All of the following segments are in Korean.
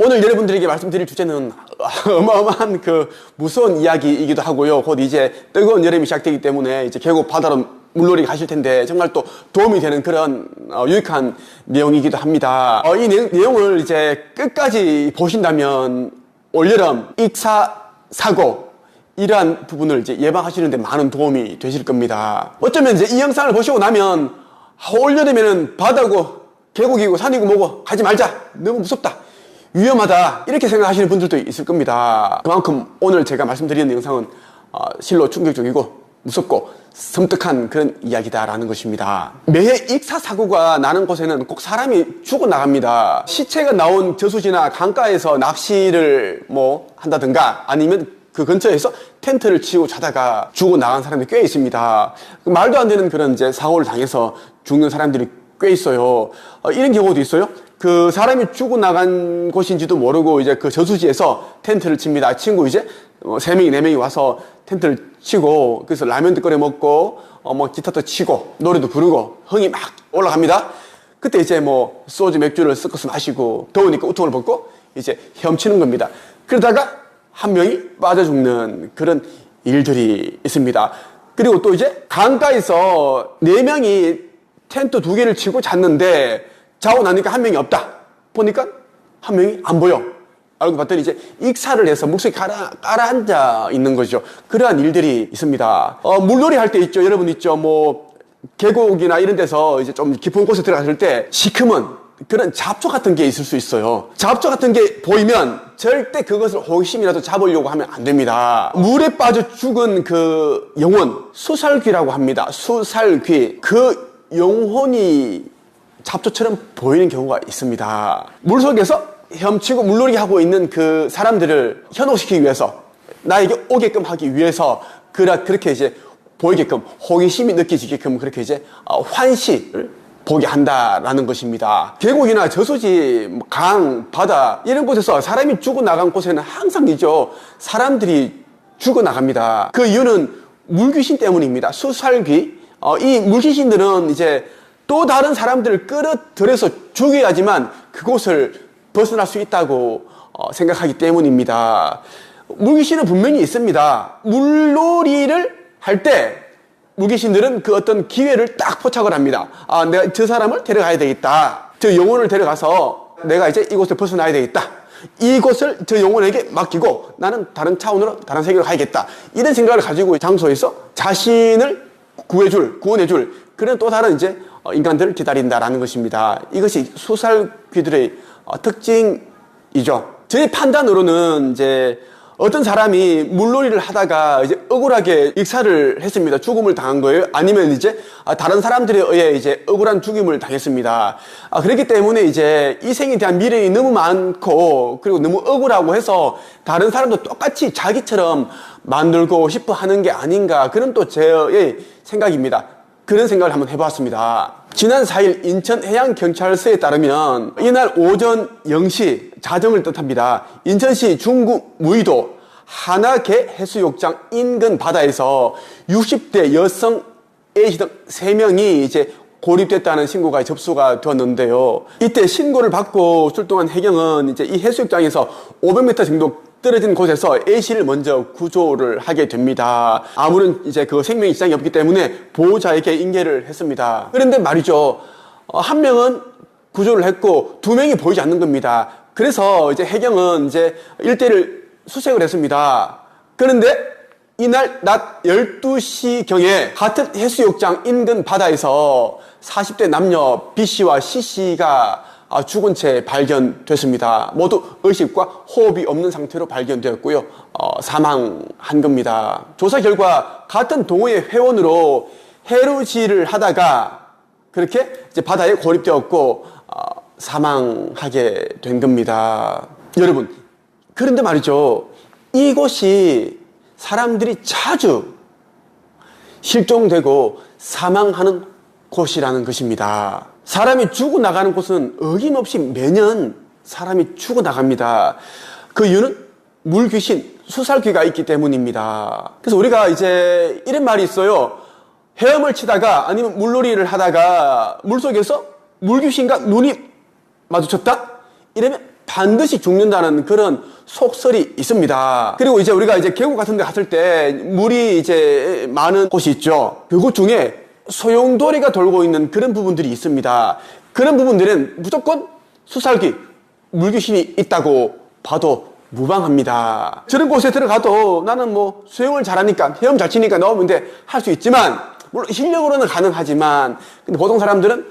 오늘 여러분들에게 말씀드릴 주제는 어마어마한 그 무서운 이야기이기도 하고요. 곧 이제 뜨거운 여름이 시작되기 때문에 이제 계곡 바다로 물놀이 가실 텐데 정말 또 도움이 되는 그런 유익한 내용이기도 합니다. 이 내용을 이제 끝까지 보신다면 올여름 익사 사고 이러한 부분을 이제 예방하시는데 많은 도움이 되실 겁니다. 어쩌면 이제 이 영상을 보시고 나면 올여름에는 바다고 계곡이고 산이고 뭐고 가지 말자, 너무 무섭다, 위험하다, 이렇게 생각하시는 분들도 있을 겁니다. 그만큼 오늘 제가 말씀드리는 영상은 실로 충격적이고 무섭고 섬뜩한 그런 이야기다라는 것입니다. 매해 익사사고가 나는 곳에는 꼭 사람이 죽어나갑니다. 시체가 나온 저수지나 강가에서 낚시를 한다든가 아니면 그 근처에서 텐트를 치고 자다가 죽어나간 사람들이 꽤 있습니다. 말도 안 되는 그런 이제 사고를 당해서 죽는 사람들이 꽤 있어요. 이런 경우도 있어요. 그 사람이 죽어나간 곳인지도 모르고 이제 그 저수지에서 텐트를 칩니다. 친구 이제 3명이 4명이 와서 텐트를 치고 그래서 라면도 끓여 먹고 기타도 치고 노래도 부르고 흥이 막 올라갑니다. 그때 이제 소주 맥주를 섞어서 마시고 더우니까 우통을 벗고 이제 헤엄치는 겁니다. 그러다가 한 명이 빠져 죽는 그런 일들이 있습니다. 그리고 또 이제 강가에서 4명이 텐트 2개를 치고 잤는데 자고 나니까 한 명이 없다. 보니까 한 명이 안 보여. 알고 봤더니 이제 익사를 해서 물속에 가라앉아 있는 거죠. 그러한 일들이 있습니다. 물놀이 할 때 있죠. 여러분 있죠. 계곡이나 이런 데서 이제 좀 깊은 곳에 들어갔을 때 시커먼 그런 잡초 같은 게 있을 수 있어요. 잡초 같은 게 보이면 절대 그것을 호기심이라도 잡으려고 하면 안 됩니다. 물에 빠져 죽은 그 영혼, 수살귀라고 합니다. 수살귀. 그 영혼이 잡초처럼 보이는 경우가 있습니다. 물속에서 헤엄치고 물놀이 하고 있는 그 사람들을 현혹시키기 위해서, 나에게 오게끔 하기 위해서 그렇게 이제 보이게끔, 호기심이 느껴지게끔 그렇게 이제 환시를 보게 한다라는 것입니다. 계곡이나 저수지, 강, 바다 이런 곳에서 사람이 죽어나간 곳에는 항상이죠, 사람들이 죽어나갑니다. 그 이유는 물귀신 때문입니다. 수살귀. 이 물귀신들은 이제 또 다른 사람들을 끌어들여서 죽여야지만 그곳을 벗어날 수 있다고 생각하기 때문입니다. 물귀신은 분명히 있습니다. 물놀이를 할 때 물귀신들은 그 어떤 기회를 딱 포착을 합니다. 내가 저 사람을 데려가야 되겠다. 저 영혼을 데려가서 내가 이제 이곳을 벗어나야 되겠다. 이곳을 저 영혼에게 맡기고 나는 다른 차원으로 다른 세계로 가야겠다. 이런 생각을 가지고 장소에서 자신을 구원해줄 그런 또 다른 이제 인간들을 기다린다라는 것입니다. 이것이 수살귀들의 특징이죠. 저희 판단으로는 이제 어떤 사람이 물놀이를 하다가 이제 억울하게 익사를 했습니다. 죽음을 당한 거예요. 아니면 이제 다른 사람들에 의해 이제 억울한 죽임을 당했습니다. 그렇기 때문에 이제 이 생에 대한 미련이 너무 많고 그리고 너무 억울하고 해서 다른 사람도 똑같이 자기처럼 만들고 싶어 하는 게 아닌가, 그런 또 제 생각입니다. 그런 생각을 한번 해봤습니다. 지난 4일 인천해양경찰서에 따르면 이날 오전 0시, 자정을 뜻합니다. 인천시 중구 무의도 하나개 해수욕장 인근 바다에서 60대 여성 A씨 등 3명이 이제 고립됐다는 신고가 접수가 되었는데요. 이때 신고를 받고 출동한 해경은 이제 이 해수욕장에서 500m 정도 떨어진 곳에서 A씨를 먼저 구조를 하게 됩니다. 아무런 이제 그 생명에 지장이 없기 때문에 보호자에게 인계를 했습니다. 그런데 말이죠, 한 명은 구조를 했고 2명이 보이지 않는 겁니다. 그래서 이제 해경은 이제 일대를 수색을 했습니다. 그런데 이날 낮 12시경에 같은 해수욕장 인근 바다에서 40대 남녀 B씨와 C씨가 죽은 채 발견됐습니다. 모두 의식과 호흡이 없는 상태로 발견되었고요. 사망한 겁니다. 조사 결과 같은 동호회 회원으로 해루질을 하다가 그렇게 이제 바다에 고립되었고 사망하게 된 겁니다. 여러분, 그런데 말이죠, 이곳이 사람들이 자주 실종되고 사망하는 곳이라는 것입니다. 사람이 죽어나가는 곳은 어김없이 매년 사람이 죽어나갑니다. 그 이유는 물귀신, 수살귀가 있기 때문입니다. 그래서 우리가 이제 이런 말이 있어요. 헤엄을 치다가 아니면 물놀이를 하다가 물속에서 물귀신과 눈이 마주쳤다? 이러면 반드시 죽는다는 그런 속설이 있습니다. 그리고 이제 우리가 이제 계곡 같은 데 갔을 때 물이 이제 많은 곳이 있죠. 그곳 중에 소용돌이가 돌고 있는 그런 부분들이 있습니다. 그런 부분들은 무조건 수살귀, 물귀신이 있다고 봐도 무방합니다. 저런 곳에 들어가도 나는 뭐 수영을 잘하니까, 헤엄 잘 치니까 넣으면 돼 할 수 있지만, 물론 실력으로는 가능하지만, 근데 보통 사람들은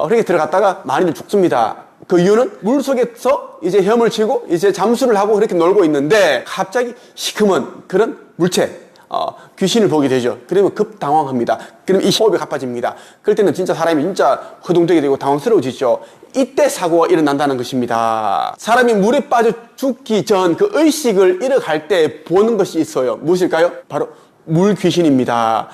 그렇게 들어갔다가 많이들 죽습니다. 그 이유는 물속에서 이제 헤엄을 치고 이제 잠수를 하고 그렇게 놀고 있는데 갑자기 시커먼 그런 물체, 귀신을 보게 되죠. 그러면 급당황합니다. 그러면 이 호흡이 가빠집니다. 그럴 때는 진짜 사람이 진짜 허둥대게 되고 당황스러워지죠. 이때 사고가 일어난다는 것입니다. 사람이 물에 빠져 죽기 전 그 의식을 잃어갈 때 보는 것이 있어요. 무엇일까요? 바로 물귀신입니다.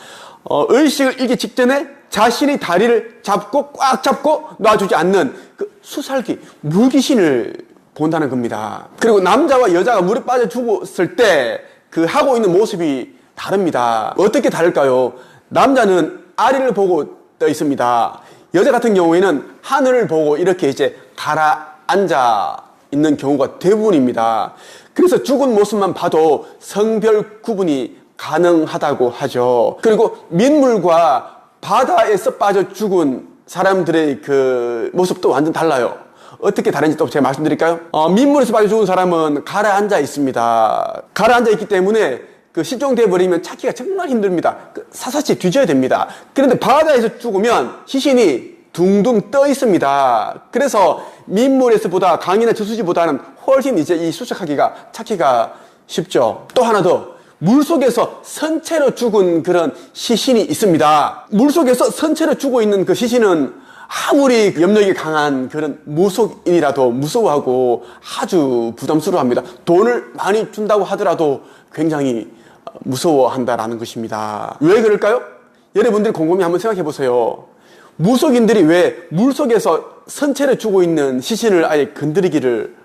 의식을 잃기 직전에 자신이 다리를 잡고 꽉 잡고 놔주지 않는 그 수살귀, 물귀신을 본다는 겁니다. 그리고 남자와 여자가 물에 빠져 죽었을 때 그 하고 있는 모습이 다릅니다. 어떻게 다를까요? 남자는 아래를 보고 떠 있습니다. 여자 같은 경우에는 하늘을 보고 이렇게 이제 가라앉아 있는 경우가 대부분입니다. 그래서 죽은 모습만 봐도 성별 구분이 가능하다고 하죠. 그리고 민물과 바다에서 빠져 죽은 사람들의 그 모습도 완전 달라요. 어떻게 다른지 또 제가 말씀드릴까요? 민물에서 빠져 죽은 사람은 가라앉아 있습니다. 가라앉아 있기 때문에 그 실종돼 버리면 찾기가 정말 힘듭니다. 사사치 뒤져야 됩니다. 그런데 바다에서 죽으면 시신이 둥둥 떠 있습니다. 그래서 민물에서보다 강이나 저수지보다는 훨씬 이제 이 수색하기가 찾기가 쉽죠. 또 하나 더. 물속에서 선체로 죽은 그런 시신이 있습니다. 물속에서 선체로 죽어 있는 그 시신은 아무리 염력이 강한 그런 무속인이라도 무서워하고 아주 부담스러워합니다. 돈을 많이 준다고 하더라도 굉장히 무서워한다라는 것입니다. 왜 그럴까요? 여러분들이 곰곰이 한번 생각해 보세요. 무속인들이 왜 물속에서 선체로 죽어 있는 시신을 아예 건드리기를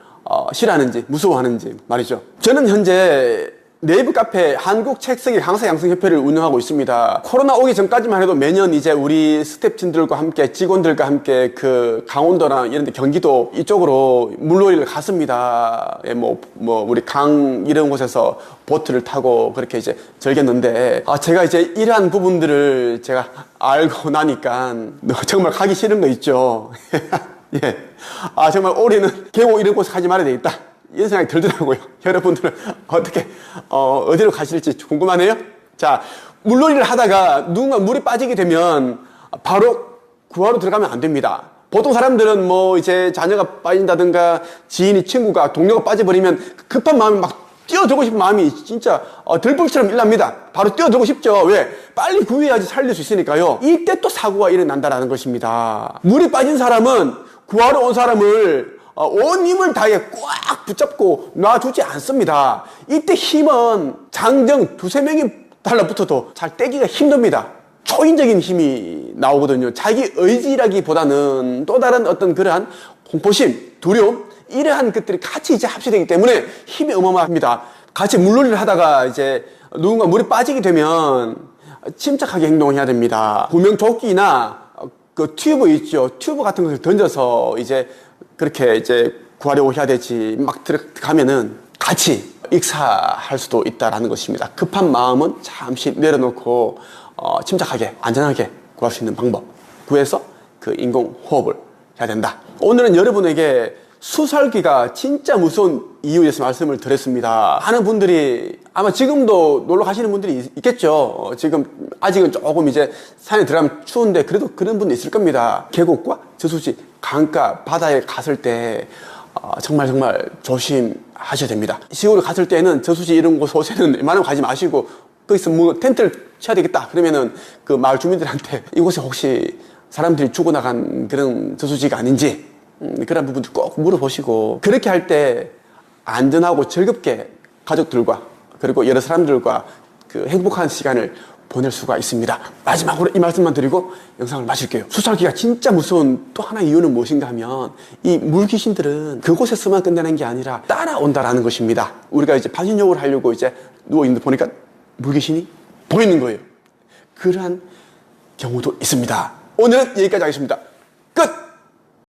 싫어하는지, 무서워하는지 말이죠. 저는 현재 네이버 카페 한국책쓰기 강사양성협회를 운영하고 있습니다. 코로나 오기 전까지만 해도 매년 이제 우리 스태프진들과 함께 직원들과 함께 그 강원도나 이런 데 경기도 이쪽으로 물놀이를 갔습니다. 우리 강 이런 곳에서 보트를 타고 그렇게 이제 즐겼는데 제가 이제 이러한 부분들을 제가 알고 나니까 정말 가기 싫은 거 있죠. 예. 정말 올해는 계곡 이런 곳에 가지 말아야 되겠다. 이런 생각이 들더라고요. 여러분들은 어떻게, 어디로 가실지 궁금하네요? 자, 물놀이를 하다가 누군가 물이 빠지게 되면 바로 구하러 들어가면 안 됩니다. 보통 사람들은 뭐 이제 자녀가 빠진다든가 지인이 친구가 동료가 빠져버리면 급한 마음이 막 뛰어들고 싶은 마음이 진짜 들불처럼 일납니다. 바로 뛰어들고 싶죠. 왜? 빨리 구해야지 살릴 수 있으니까요. 이때 또 사고가 일어난다는 것입니다. 물이 빠진 사람은 구하러 온 사람을 온 힘을 다해 꽉 붙잡고 놔주지 않습니다. 이때 힘은 장정 두세 명이 달라붙어도 잘 떼기가 힘듭니다. 초인적인 힘이 나오거든요. 자기 의지라기보다는 또 다른 어떤 그러한 공포심, 두려움, 이러한 것들이 같이 이제 합치되기 때문에 힘이 어마어마합니다. 같이 물놀이를 하다가 이제 누군가 물에 빠지게 되면 침착하게 행동해야 됩니다. 구명조끼나 그 튜브 있죠. 튜브 같은 것을 던져서 이제 그렇게 이제 구하려고 해야 되지. 막 들어가면은 같이 익사할 수도 있다라는 것입니다. 급한 마음은 잠시 내려놓고 침착하게 안전하게 구할 수 있는 방법 구해서 그 인공호흡을 해야 된다. 오늘은 여러분에게 수살기가 진짜 무서운 이유에 대해서 말씀을 드렸습니다. 하는 분들이 아마 지금도 놀러 가시는 분들이 있겠죠. 지금 아직은 조금 이제 산에 들어가면 추운데 그래도 그런 분도 있을 겁니다. 계곡과 저수지, 강가, 바다에 갔을 때 정말 조심하셔야 됩니다. 시골에 갔을 때는 저수지 이런 곳에는 웬만하면 가지 마시고 거기서 뭐 텐트를 쳐야 되겠다 그러면은 그 마을 주민들한테 이곳에 혹시 사람들이 죽어나간 그런 저수지가 아닌지 그런 부분들 꼭 물어보시고 그렇게 할 때 안전하고 즐겁게 가족들과 그리고 여러 사람들과 그 행복한 시간을 보낼 수가 있습니다. 마지막으로 이 말씀만 드리고 영상을 마칠게요. 수살기가 진짜 무서운 또 하나의 이유는 무엇인가 하면 이 물귀신들은 그곳에서만 끝나는 게 아니라 따라온다라는 것입니다. 우리가 이제 반신욕을 하려고 이제 누워있는데 보니까 물귀신이 보이는 거예요. 그러한 경우도 있습니다. 오늘은 여기까지 하겠습니다. 끝!